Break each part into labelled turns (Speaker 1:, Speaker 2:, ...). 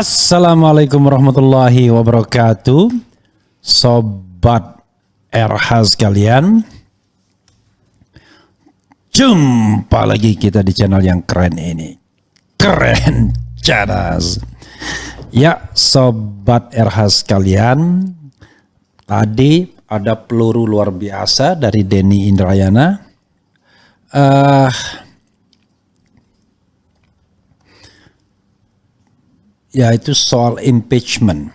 Speaker 1: Assalamualaikum warahmatullahi wabarakatuh. Sobat RH sekalian, jumpa lagi kita di channel yang keren ini. Keren cadas. Ya, Sobat RH sekalian, tadi ada peluru luar biasa dari Denny Indrayana. Yaitu soal impeachment.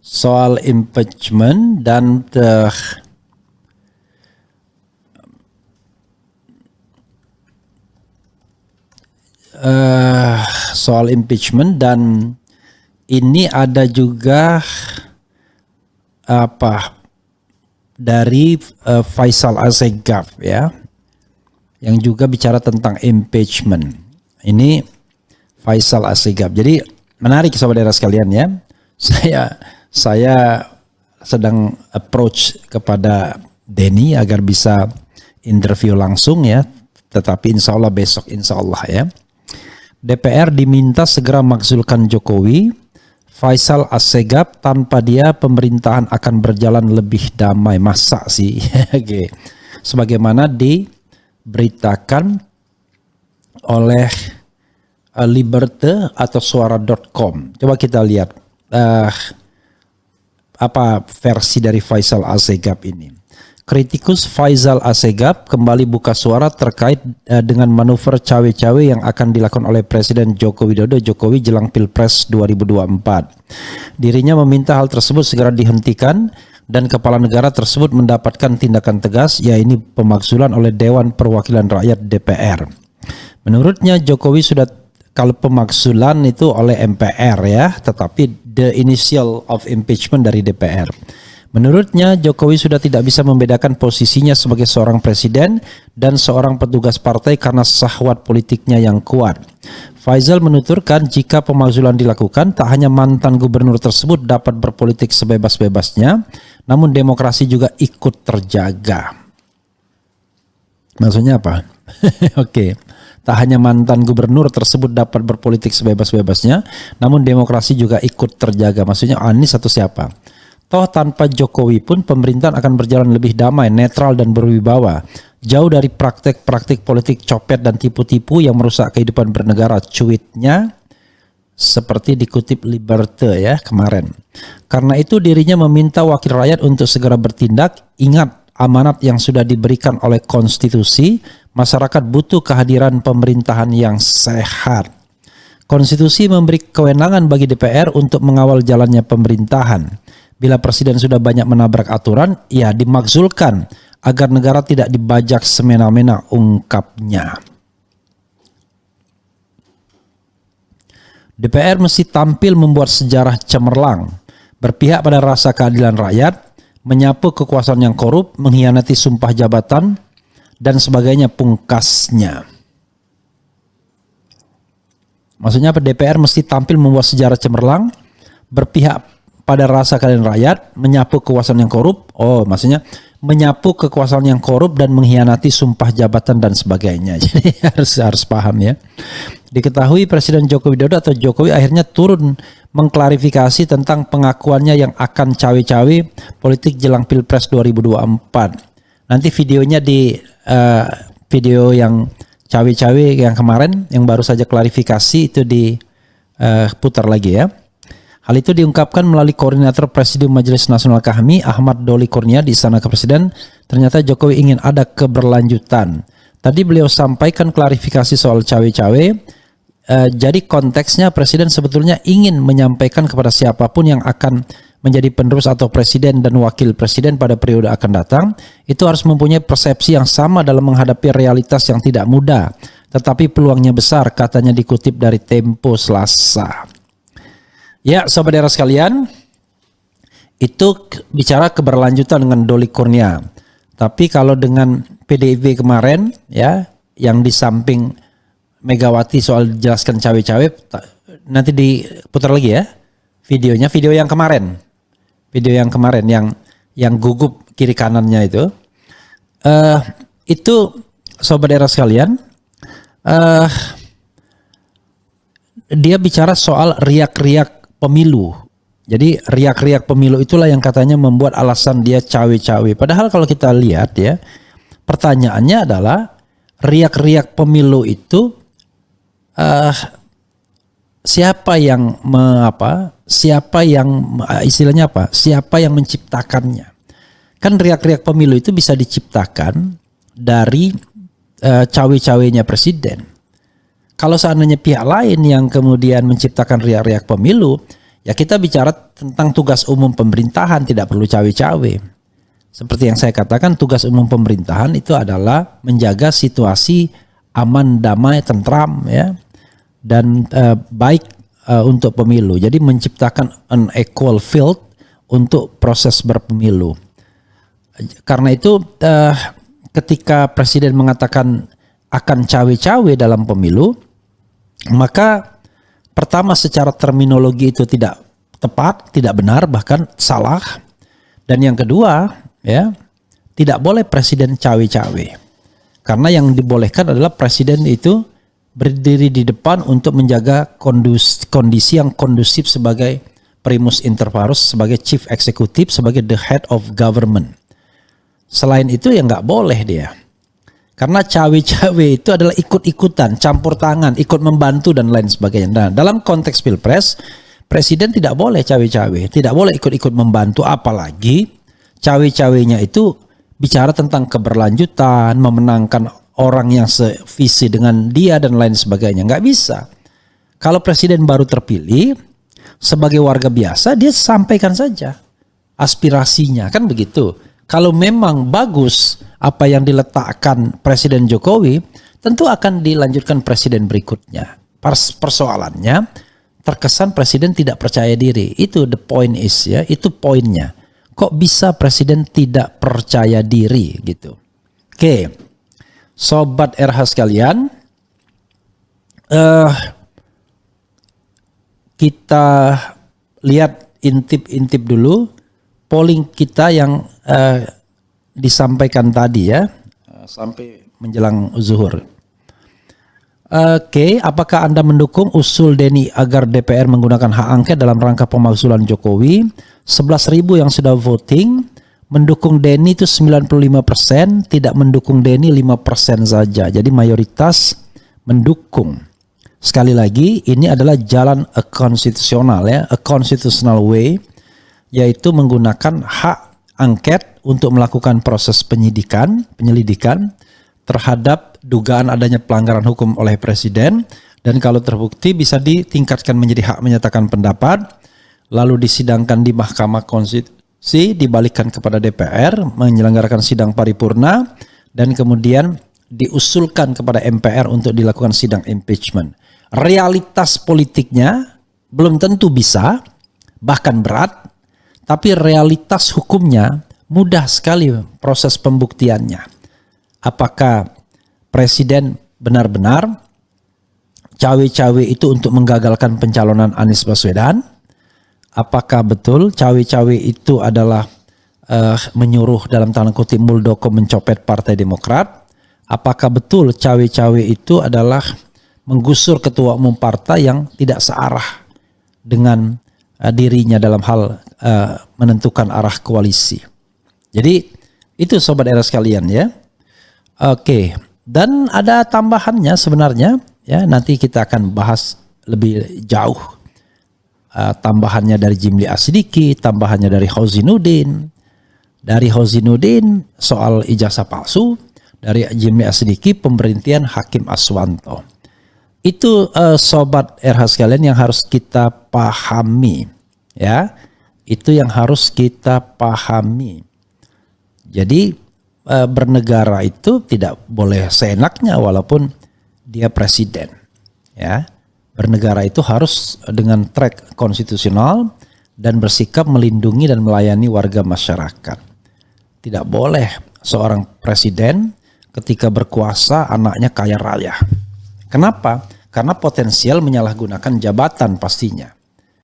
Speaker 1: Soal impeachment dan soal impeachment, dan ini ada juga dari Faisal Assegaf ya, yang juga bicara tentang impeachment. Ini Faisal Assegaf. Jadi menarik sobat daerah sekalian ya. Saya sedang approach kepada Denny agar bisa interview langsung ya. Tetapi insya Allah besok insya Allah ya. DPR diminta segera makzulkan Jokowi. Faisal Assegaf, tanpa dia pemerintahan akan berjalan lebih damai. Masa sih? Oke. Sebagaimana diberitakan oleh Liberté atau suara.com. Coba kita lihat apa versi dari Faisal Assegaf ini. Kritikus Faisal Assegaf kembali buka suara terkait dengan manuver cawe-cawe yang akan dilakukan oleh Presiden Joko Widodo Jokowi jelang Pilpres 2024. Dirinya meminta hal tersebut segera dihentikan dan kepala negara tersebut mendapatkan tindakan tegas, yaitu pemakzulan oleh Dewan Perwakilan Rakyat DPR. Menurutnya Jokowi sudah, kalau pemakzulan itu oleh MPR ya, tetapi the initial of impeachment dari DPR. Menurutnya Jokowi sudah tidak bisa membedakan posisinya sebagai seorang presiden dan seorang petugas partai karena syahwat politiknya yang kuat. Faisal menuturkan jika pemakzulan dilakukan, tak hanya mantan gubernur tersebut dapat berpolitik sebebas-bebasnya, namun demokrasi juga ikut terjaga. Maksudnya apa? Oke. Tak hanya mantan gubernur tersebut dapat berpolitik sebebas-bebasnya, namun demokrasi juga ikut terjaga. Maksudnya Anies atau siapa? Toh tanpa Jokowi pun pemerintahan akan berjalan lebih damai, netral dan berwibawa. Jauh dari praktik-praktik politik copet dan tipu-tipu yang merusak kehidupan bernegara. Cuitnya seperti dikutip Liberté ya kemarin. Karena itu dirinya meminta wakil rakyat untuk segera bertindak. Ingat amanat yang sudah diberikan oleh konstitusi. Masyarakat butuh kehadiran pemerintahan yang sehat. Konstitusi memberi kewenangan bagi DPR untuk mengawal jalannya pemerintahan. Bila presiden sudah banyak menabrak aturan, ya dimakzulkan agar negara tidak dibajak semena-mena, ungkapnya. DPR mesti tampil membuat sejarah cemerlang, berpihak pada rasa keadilan rakyat, menyapu kekuasaan yang korup, mengkhianati sumpah jabatan, dan sebagainya, pungkasnya. Maksudnya DPR mesti tampil membuat sejarah cemerlang, berpihak pada rasa keadilan rakyat, menyapu kekuasaan yang korup. Oh, maksudnya menyapu kekuasaan yang korup dan mengkhianati sumpah jabatan dan sebagainya. Jadi harus paham ya. Diketahui Presiden Joko Widodo atau Jokowi akhirnya turun mengklarifikasi tentang pengakuannya yang akan cawe-cawe politik jelang Pilpres 2024. Nanti videonya di video yang cawe-cawe yang kemarin, yang baru saja klarifikasi itu diputar lagi ya. Hal itu diungkapkan melalui Koordinator Presidium Majelis Nasional KHMI Ahmad Doli Kurnia di Istana Kepresiden. Ternyata Jokowi ingin ada keberlanjutan. Tadi beliau sampaikan klarifikasi soal cawe-cawe. Jadi konteksnya Presiden sebetulnya ingin menyampaikan kepada siapapun yang akan menjadi penerus atau presiden dan wakil presiden pada periode akan datang, itu harus mempunyai persepsi yang sama dalam menghadapi realitas yang tidak mudah, tetapi peluangnya besar, katanya dikutip dari Tempo Selasa. Ya, sobat daerah sekalian, itu bicara keberlanjutan dengan Doli Kurnia. Tapi kalau dengan PDIP kemarin, ya, yang di samping Megawati soal jelaskan cawe-cawe, nanti diputar lagi ya videonya, video yang kemarin yang gugup kiri kanannya itu sobat daerah sekalian, dia bicara soal riak-riak pemilu. Jadi riak-riak pemilu itulah yang katanya membuat alasan dia cawe-cawe. Padahal kalau kita lihat ya, pertanyaannya adalah riak-riak pemilu itu siapa yang istilahnya apa? Siapa yang menciptakannya? Kan riak-riak pemilu itu bisa diciptakan dari cawe-cawenya presiden. Kalau seandainya pihak lain yang kemudian menciptakan riak-riak pemilu, ya kita bicara tentang tugas umum pemerintahan, tidak perlu cawe-cawe. Seperti yang saya katakan, tugas umum pemerintahan itu adalah menjaga situasi aman, damai, tentram, ya, dan baik untuk pemilu. Jadi menciptakan an equal field untuk proses berpemilu. Karena itu ketika presiden mengatakan akan cawe-cawe dalam pemilu, maka pertama secara terminologi itu tidak tepat, tidak benar, bahkan salah. Dan yang kedua, ya, tidak boleh presiden cawe-cawe. Karena yang dibolehkan adalah presiden itu berdiri di depan untuk menjaga kondisi yang kondusif sebagai primus inter pares, sebagai chief executive, sebagai the head of government. Selain itu ya nggak boleh dia. Karena cawe-cawe itu adalah ikut-ikutan, campur tangan, ikut membantu dan lain sebagainya. Nah, dalam konteks pilpres, presiden tidak boleh cawe-cawe, tidak boleh ikut-ikut membantu, apalagi cawe-cawenya itu bicara tentang keberlanjutan, memenangkan orang yang sevisi dengan dia dan lain sebagainya. Nggak bisa. Kalau presiden baru terpilih, sebagai warga biasa, dia sampaikan saja aspirasinya, kan begitu. Kalau memang bagus apa yang diletakkan Presiden Jokowi, tentu akan dilanjutkan presiden berikutnya. Persoalannya, terkesan presiden tidak percaya diri. Itu the point is, ya, itu poinnya. Kok bisa presiden tidak percaya diri gitu? Oke, sobat RH sekalian, kita lihat intip-intip dulu polling kita yang disampaikan tadi, ya, sampai menjelang zuhur. Oke, apakah Anda mendukung usul Denny agar DPR menggunakan hak angket dalam rangka pemakzulan Jokowi? 11.000 yang sudah voting, mendukung Denny itu 95%, tidak mendukung Denny 5% saja. Jadi mayoritas mendukung. Sekali lagi, ini adalah jalan konstitusional, ya, a constitutional way, yaitu menggunakan hak angket untuk melakukan proses penyelidikan terhadap dugaan adanya pelanggaran hukum oleh presiden, dan kalau terbukti bisa ditingkatkan menjadi hak menyatakan pendapat, lalu disidangkan di Mahkamah Konstitusi, dibalikkan kepada DPR, menyelenggarakan sidang paripurna, dan kemudian diusulkan kepada MPR untuk dilakukan sidang impeachment. Realitas politiknya belum tentu bisa, bahkan berat, tapi realitas hukumnya mudah sekali proses pembuktiannya. Apakah presiden benar-benar cawe-cawe itu untuk menggagalkan pencalonan Anies Baswedan? Apakah betul cawe-cawe itu adalah menyuruh dalam tanda kutip Muldoko mencopet Partai Demokrat? Apakah betul cawe-cawe itu adalah menggusur ketua umum partai yang tidak searah dengan dirinya dalam hal menentukan arah koalisi? Jadi itu sobat era sekalian, ya. Oke, dan ada tambahannya sebenarnya, ya, nanti kita akan bahas lebih jauh. Tambahannya dari Jimli Asidiki, tambahannya dari Hozinuddin. Dari Hozinuddin soal ijazah palsu, dari Jimli Asidiki pemberhentian Hakim Aswanto. Itu sobat RH sekalian yang harus kita pahami, ya. Itu yang harus kita pahami. Jadi bernegara itu tidak boleh seenaknya walaupun dia presiden, ya. Bernegara itu harus dengan track konstitusional dan bersikap melindungi dan melayani warga masyarakat. Tidak boleh seorang presiden ketika berkuasa anaknya kaya raya. Kenapa? Karena potensial menyalahgunakan jabatan pastinya.